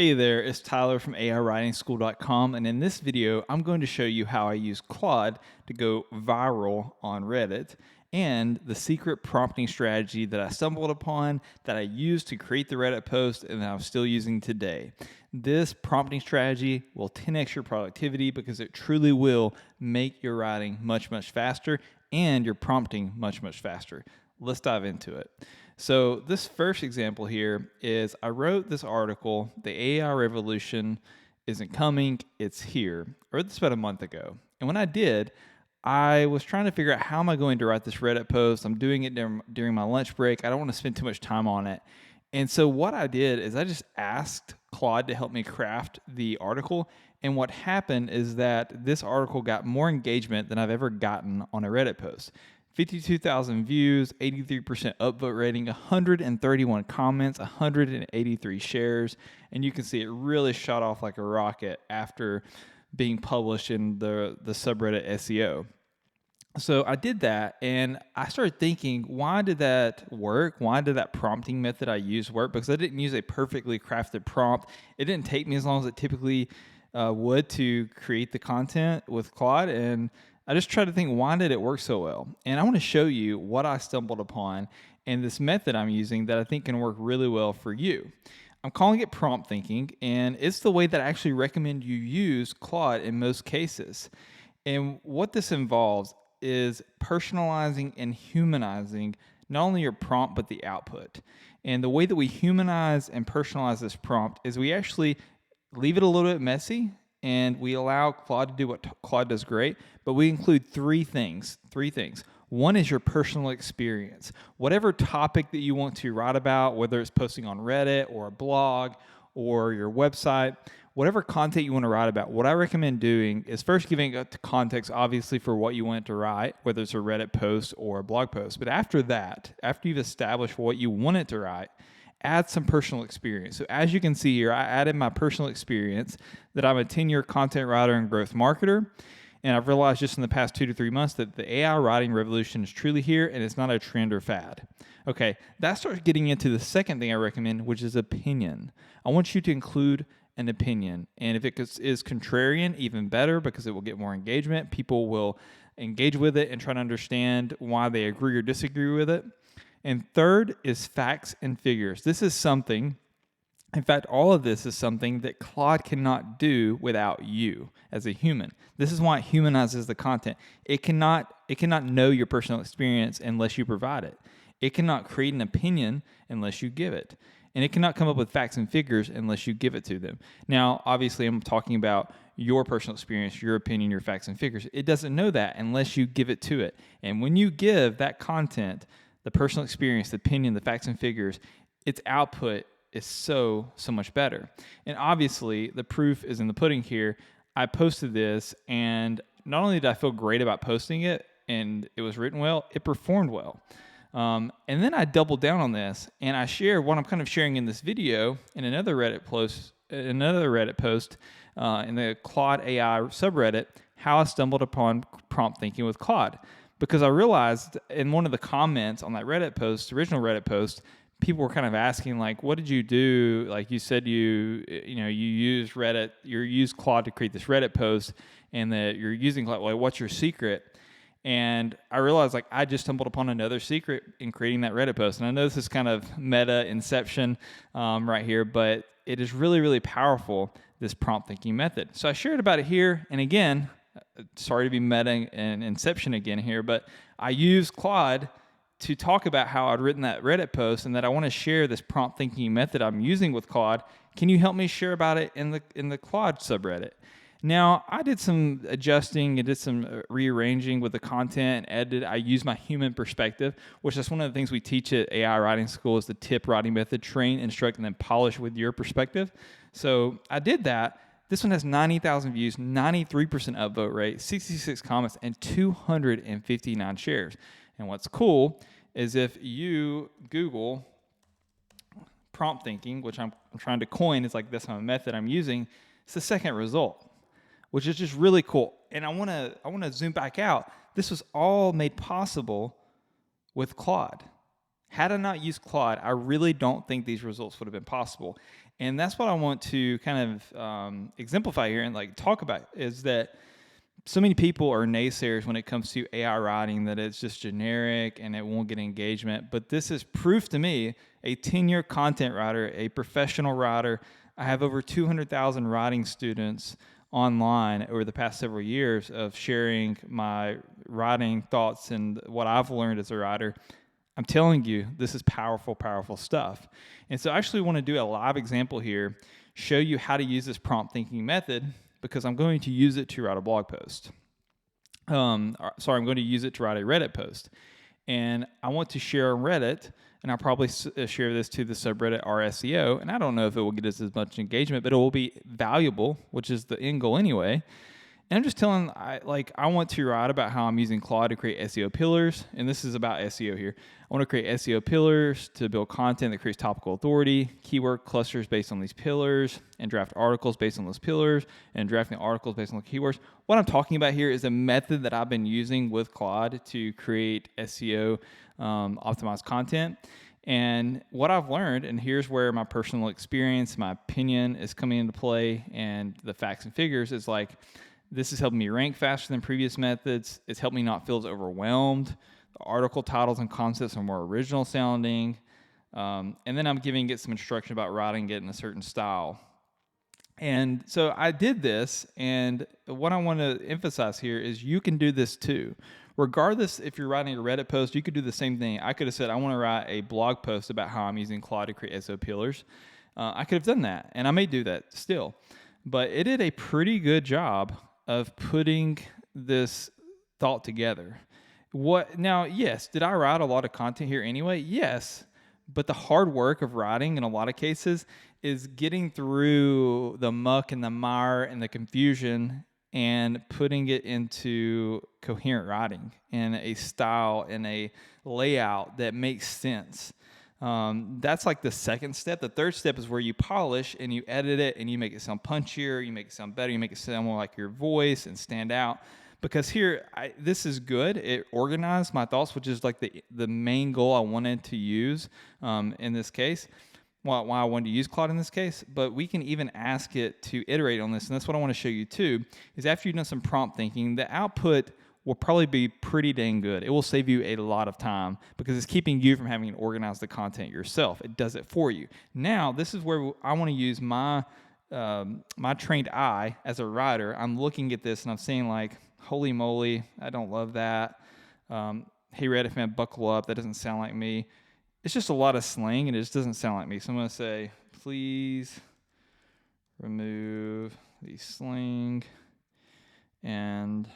Hey there, it's Tyler from AIWritingSchool.com, and in this video, I'm going to show you how I use Claude to go viral on Reddit and the secret prompting strategy that I stumbled upon that I used to create the Reddit post and that I'm still using today. This prompting strategy will 10x your productivity because it truly will make your writing much, much faster and your prompting much, much faster. Let's dive into it. So this first example here is I wrote this article, the AI revolution isn't coming, it's here. I wrote this about a month ago. And when I did, I was trying to figure out how am I going to write this Reddit post. I'm doing it during my lunch break. I don't want to spend too much time on it. And so what I did is I just asked Claude to help me craft the article. And what happened is that this article got more engagement than I've ever gotten on a Reddit post. 52,000 views, 83% upvote rating, 131 comments, 183 shares, and you can see it really shot off like a rocket after being published in the subreddit SEO. So I did that, and I started thinking, why did that work? Why did that prompting method I used work? Because I didn't use a perfectly crafted prompt. It didn't take me as long as it typically would to create the content with Claude, and I just tried to think, why did it work so well? And I want to show you what I stumbled upon and this method I'm using that I think can work really well for you. I'm calling it prompt thinking, and it's the way that I actually recommend you use Claude in most cases. And what this involves is personalizing and humanizing not only your prompt, but the output. And the way that we humanize and personalize this prompt is we actually leave it a little bit messy, and we allow Claude to do what Claude does great, but we include three things. One is your personal experience. Whatever topic that you want to write about, whether it's posting on Reddit or a blog or your website, whatever content you want to write about, what I recommend doing is first giving context, obviously, for what you want to write, whether it's a Reddit post or a blog post. But after that, after you've established what you want it to write, add some personal experience. So as you can see here, I added my personal experience that I'm a 10-year content writer and growth marketer. And I've realized just in the past 2 to 3 months that the AI writing revolution is truly here and it's not a trend or fad. Okay, that starts getting into the second thing I recommend, which is opinion. I want you to include an opinion. And if it is contrarian, even better, because it will get more engagement. People will engage with it and try to understand why they agree or disagree with it. And third is facts and figures. This is something, in fact, all of this is something that Claude cannot do without you as a human. This is why it humanizes the content. It cannot know your personal experience unless you provide it. It cannot create an opinion unless you give it. And it cannot come up with facts and figures unless you give it to them. Now, obviously, I'm talking about your personal experience, your opinion, your facts and figures. It doesn't know that unless you give it to it. And when you give that content, the personal experience, the opinion, the facts and figures, its output is so much better. And obviously, the proof is in the pudding here. I posted this, and not only did I feel great about posting it, and it was written well, it performed well. And then I doubled down on this, and I shared what I'm kind of sharing in this video in another Reddit post, in the Claude AI subreddit, how I stumbled upon prompt thinking with Claude. Because I realized in one of the comments on that Reddit post, original Reddit post, people were kind of asking, like, what did you do? Like, you said you used Reddit, you used Claude to create this Reddit post, and that you're using Claude, like, what's your secret? And I realized, like, I just stumbled upon another secret in creating that Reddit post. And I know this is kind of meta inception right here, but it is really, really powerful, this prompt thinking method. So I shared about it here, and again, sorry to be meta and inception again here, but I used Claude to talk about how I'd written that Reddit post and that I want to share this prompt thinking method I'm using with Claude. Can you help me share about it in the Claude subreddit? Now, I did some adjusting and did some rearranging with the content, edited. I used my human perspective, which is one of the things we teach at AI Writing School is the TIP writing method, train, instruct, and then polish with your perspective. So I did that. This one has 90,000 views, 93% upvote rate, 66 comments, and 259 shares. And what's cool is if you Google prompt thinking, which I'm trying to coin, it's like this method I'm using, it's the second result, which is just really cool. And I want to zoom back out. This was all made possible with Claude. Had I not used Claude, I really don't think these results would have been possible. And that's what I want to kind of exemplify here and like talk about is that so many people are naysayers when it comes to AI writing, that it's just generic and it won't get engagement. But this is proof to me, a 10-year content writer, a professional writer. I have over 200,000 writing students online over the past several years of sharing my writing thoughts and what I've learned as a writer. I'm telling you, this is powerful, powerful stuff. And so I actually want to do a live example here, show you how to use this prompt thinking method, because I'm going to use it to write a blog post. I'm going to use it to write a Reddit post. And I want to share on Reddit, and I'll probably share this to the subreddit RSEO. And I don't know if it will get us as much engagement, but it will be valuable, which is the end goal anyway. And I'm just telling, I want to write about how I'm using Claude to create SEO pillars. And this is about SEO here. I want to create SEO pillars to build content that creates topical authority, keyword clusters based on these pillars, and draft articles based on those pillars, and drafting articles based on the keywords. What I'm talking about here is a method that I've been using with Claude to create SEO optimized content. And what I've learned, and here's where my personal experience, my opinion is coming into play, and the facts and figures is like, this has helped me rank faster than previous methods. It's helped me not feel as overwhelmed. The article titles and concepts are more original sounding. And then I'm giving it some instruction about writing it in a certain style. And so I did this, and what I want to emphasize here is you can do this too. Regardless if you're writing a Reddit post, you could do the same thing. I could have said, I want to write a blog post about how I'm using Claude to create SEO pillars. I could have done that, and I may do that still. But it did a pretty good job of putting this thought together. Now, yes, did I write a lot of content here anyway? Yes, but the hard work of writing in a lot of cases is getting through the muck and the mire and the confusion and putting it into coherent writing in a style and a layout that makes sense. That's like the second step. The third step is where you polish and you edit it and you make it sound punchier, you make it sound better, you make it sound more like your voice and stand out. Because here, this is good. It organized my thoughts, which is like the main goal I wanted to use in this case. Why I wanted to use Claude in this case, but we can even ask it to iterate on this, and that's what I want to show you too, is after you've done some prompt thinking, the output will probably be pretty dang good. It will save you a lot of time because it's keeping you from having to organize the content yourself. It does it for you. Now, this is where I want to use my trained eye as a writer. I'm looking at this and I'm saying like, holy moly, I don't love that. Hey, Reddit fan, buckle up. That doesn't sound like me. It's just a lot of slang, and it just doesn't sound like me. So I'm going to say, please remove the slang, and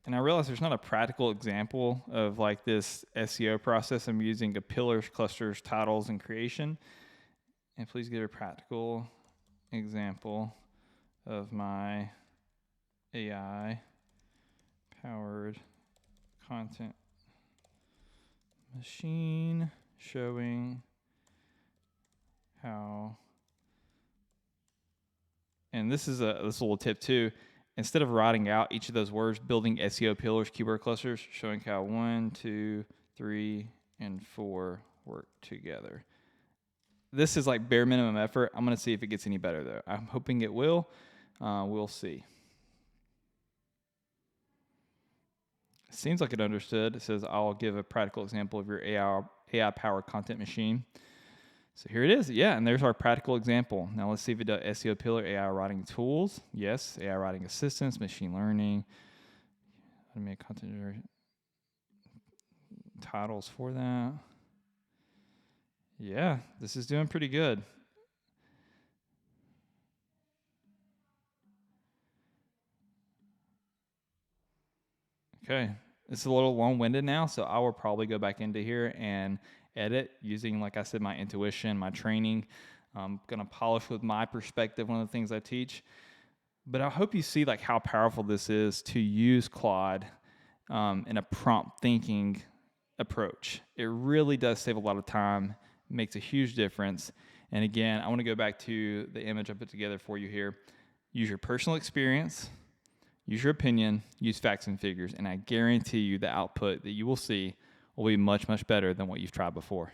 and I realize there's not a practical example of like this SEO process. I'm using a pillars, clusters, titles, and creation. And please get a practical example of my AI-powered content machine showing how, and this is a little tip too, instead of writing out each of those words, building SEO pillars, keyword clusters, showing how 1, 2, 3, and 4 work together. This is like bare minimum effort. I'm going to see if it gets any better though. I'm hoping it will. We'll see. Seems like it understood. It says, I'll give a practical example of your AI-powered content machine. So here it is. Yeah, and there's our practical example. Now let's see if it does SEO pillar, AI writing tools. Yes, AI writing assistance, machine learning. Automate content generation. Titles for that. Yeah, this is doing pretty good. Okay, it's a little long-winded now, so I will probably go back into here and edit using, like I said, my intuition, my training. I'm going to polish with my perspective, one of the things I teach. But I hope you see like how powerful this is to use Claude in a prompt thinking approach. It really does save a lot of time, makes a huge difference. And again, I want to go back to the image I put together for you here. Use your personal experience, use your opinion, use facts and figures, and I guarantee you the output that you will see will be much, much better than what you've tried before.